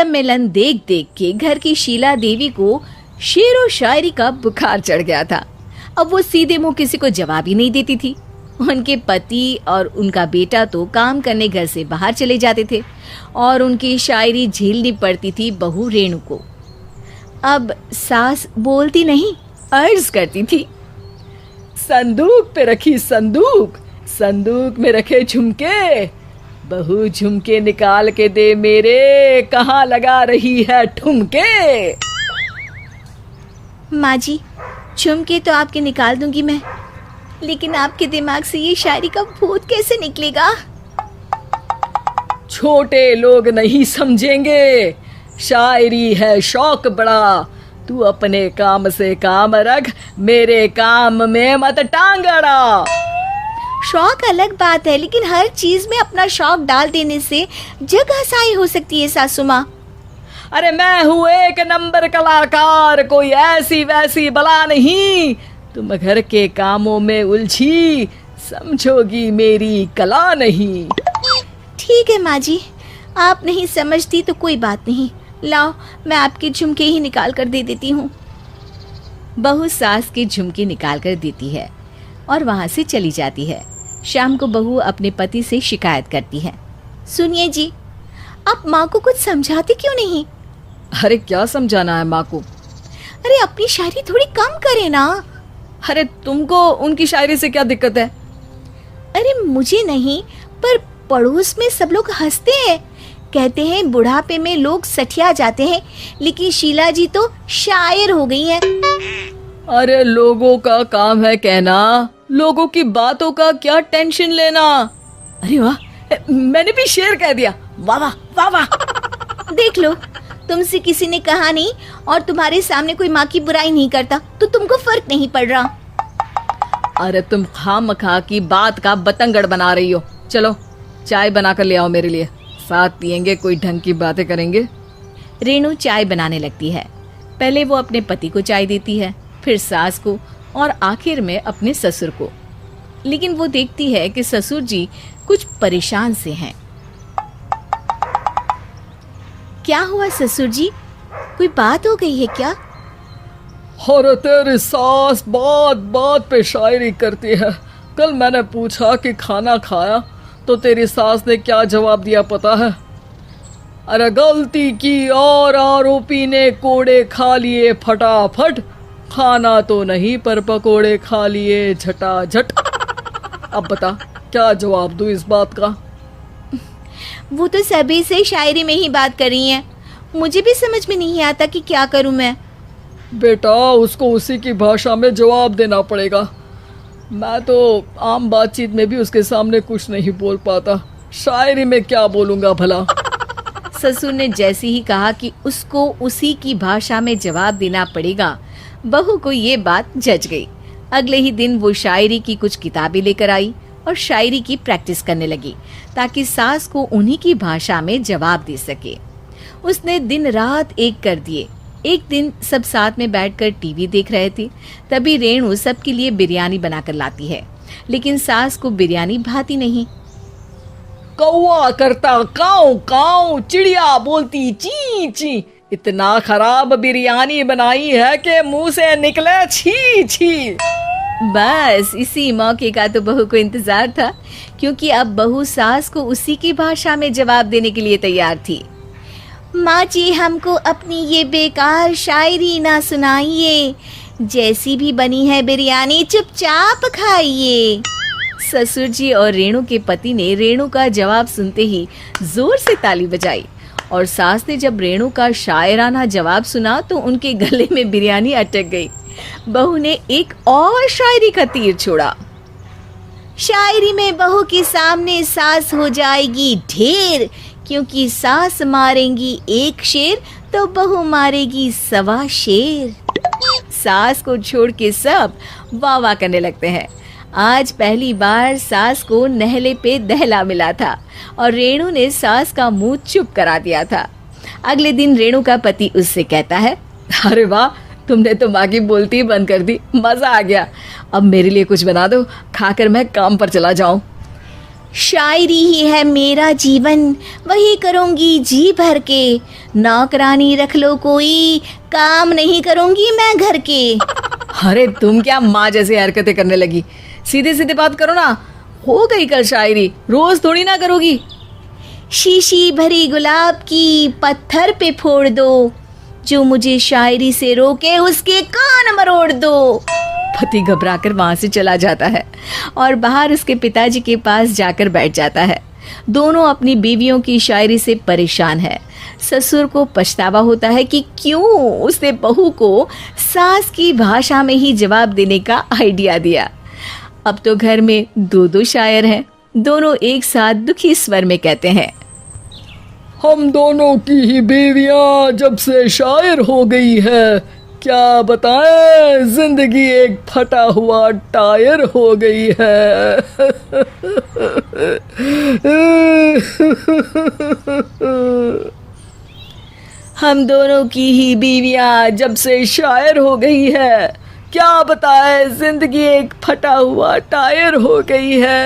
सम्मेलन देख देख के घर की शीला देवी को शेरो शायरी का बुखार चढ़ गया था। अब वो सीधे मुंह किसी को जवाब ही नहीं देती थी। उनके पति और उनका बेटा तो काम करने घर से बाहर चले जाते थे और उनकी शायरी झेलनी पड़ती थी बहू रेणु को। अब सास बोलती नहीं, अर्ज करती थी, संदूक पे रखी संदूक, संदूक में रखे झुमके, बहू झुमके निकाल के दे मेरे, कहाँ लगा रही है ठुमके। माँ जी, झुमके तो आपके निकाल दूंगी मैं, लेकिन आपके दिमाग से ये शायरी का भूत कैसे निकलेगा? छोटे लोग नहीं समझेंगे, शायरी है शौक बड़ा, तू अपने काम से काम रख, मेरे काम में मत टांग अड़ा। शौक अलग बात है, लेकिन हर चीज में अपना शौक डाल देने से जग हंसाई हो सकती है सासू माँ। अरे मैं हूँ एक नंबर कलाकार, कोई ऐसी वैसी बला नहीं, तुम घर के कामों में उलझी, समझोगी मेरी कला नहीं। ठीक है माँ जी, आप नहीं समझती तो कोई बात नहीं, लाओ मैं आपके झुमके ही निकाल कर दे देती हूँ। बहू सास के झुमके निकाल कर देती है और वहाँ से चली जाती है। शाम को बहू अपने पति से शिकायत करती है, सुनिए जी, आप माँ को कुछ समझाते क्यों नहीं? अरे क्या समझाना है माँ को? अरे अपनी शायरी थोड़ी कम करे ना। अरे तुमको उनकी शायरी से क्या दिक्कत है? अरे मुझे नहीं, पर पड़ोस में सब लोग हंसते हैं, कहते हैं बुढ़ापे में लोग सठिया जाते हैं, लेकिन शीला जी तो शायर हो गई हैं। अरे लोगों का काम है कहना, लोगों की बातों का क्या टेंशन लेना। अरे वाह, मैंने भी शेर कह दिया, वाह वाह वाह वाह। देख लो, तुमसे किसी ने कहा नहीं और तुम्हारे सामने कोई माँ की बुराई नहीं करता तो तुमको फर्क नहीं पड़ रहा। अरे तुम खामखा की बात का बतंगड़ बना रही हो। चलो चाय बना कर ले आओ मेरे लिए, साथ पियेंगे, कोई ढंग की बातें करेंगे। रेणु चाय बनाने लगती है। पहले वो अपने पति को चाय देती है, फिर सास को और आखिर में अपने ससुर को। लेकिन वो देखती है कि ससुर जी कुछ परेशान से हैं। क्या हुआ ससुर जी, कोई बात हो गई है क्या? अरे तेरी सास बात बात पे शायरी करती है। कल मैंने पूछा कि खाना खाया तो तेरी सास ने क्या जवाब दिया पता है? अरे गलती की और आरोपी ने कोड़े खा लिए फटाफट, खाना तो नहीं पर पकोड़े खा लिए झटाझट। अब बता क्या जवाब दूं इस बात का? वो तो सभी से शायरी में ही बात कर रही हैं, मुझे भी समझ में नहीं आता कि क्या करूं मैं। बेटा उसको उसी की भाषा में जवाब देना पड़ेगा। मैं तो आम बातचीत में भी उसके सामने कुछ नहीं बोल पाता, शायरी में क्या बोलूंगा भला। ससुर ने जैसे ही कहा कि उसको उसी की भाषा में जवाब देना पड़ेगा, बहू को ये बात जच गई। अगले ही दिन वो शायरी की कुछ किताबें लेकर आई और शायरी की प्रैक्टिस करने लगी ताकि सास को उन्हीं की भाषा में जवाब दे सके। उसने दिन रात एक कर दिए। एक दिन सब साथ में बैठकर टीवी देख रहे थे, तभी रेणु सबके लिए बिरयानी बनाकर लाती है, लेकिन सास को बिरयानी भाती नहीं। कौवा करता काऊ काऊ, चिड़िया बोलती ची ची, इतना खराब बिरयानी बनाई है कि मुंह से निकले छी छी। बस इसी मौके का तो बहू को इंतजार था, क्योंकि अब बहू सास को उसी की भाषा में जवाब देने के लिए तैयार थी। माँ जी, हमको अपनी ये बेकार शायरी ना सुनाइए, जैसी भी बनी है बिरयानी चुपचाप खाइए। ससुर जी और रेणु के पति ने रेणु का जवाब सुनते ही जोर से ताली बजाई और सास ने जब रेणु का शायराना जवाब सुना तो उनके गले में बिरयानी अटक गई। बहू ने एक और शायरी का तीर छोड़ा। शायरी में बहू के सामने सास हो जाएगी ढेर, क्योंकि सास मारेंगी एक शेर तो बहू मारेगी 1.25 शेर। सास को छोड़ के सब वाह वाह करने लगते हैं। आज पहली बार सास को नहले पे दहला मिला था और रेणु ने सास का मुंह चुप करा दिया था। अगले दिन रेणु का पति उससे कहता है, अरे वाह, तुमने तो माँ की बोलती ही बंद कर दी, मजा आ गया। अब मेरे लिए कुछ बना दो, खाकर मैं काम पर चला जाऊं। शायरी ही है मेरा जीवन, वही करूँगी जी भर के। नौकरानी रख लो कोई, काम नहीं करूँगी मैं घर के। अरे तुम क्या माँ जैसी हरकतें करने लगी, सीधे सीधे बात करो ना। हो गई कल शायरी, रोज थोड़ी ना करोगी। शीशी भरी गुलाब की पत्थर पे फोड़ दो, जो मुझे शायरी से रोके उसके कान मरोड़ दो। पति घबराकर वहां से चला जाता है और बाहर उसके पिताजी के पास जाकर बैठ जाता है। दोनों अपनी बीवियों की शायरी से परेशान है। ससुर को पछतावा होता है कि क्यों उसने बहू को सास की भाषा में ही जवाब देने का आइडिया दिया। अब तो घर में दो शायर हैं। दोनों एक साथ दुखी स्वर में कहते हैं, हम दोनों की ही बीवियां जब से शायर हो गई है, क्या बताएं, जिंदगी एक फटा हुआ टायर हो गई है। हम दोनों की ही बीवियां जब से शायर हो गई है, क्या बताए जिंदगी एक फटा हुआ टायर हो गई है।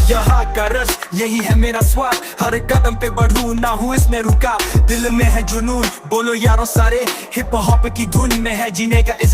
यहाँ का रश यही है मेरा स्वाद, हर कदम पे बढ़ूं ना हूँ इसमें रुका। दिल में है जुनून, बोलो यारों सारे, हिप हॉप की धुन में है जीने का इज़हार।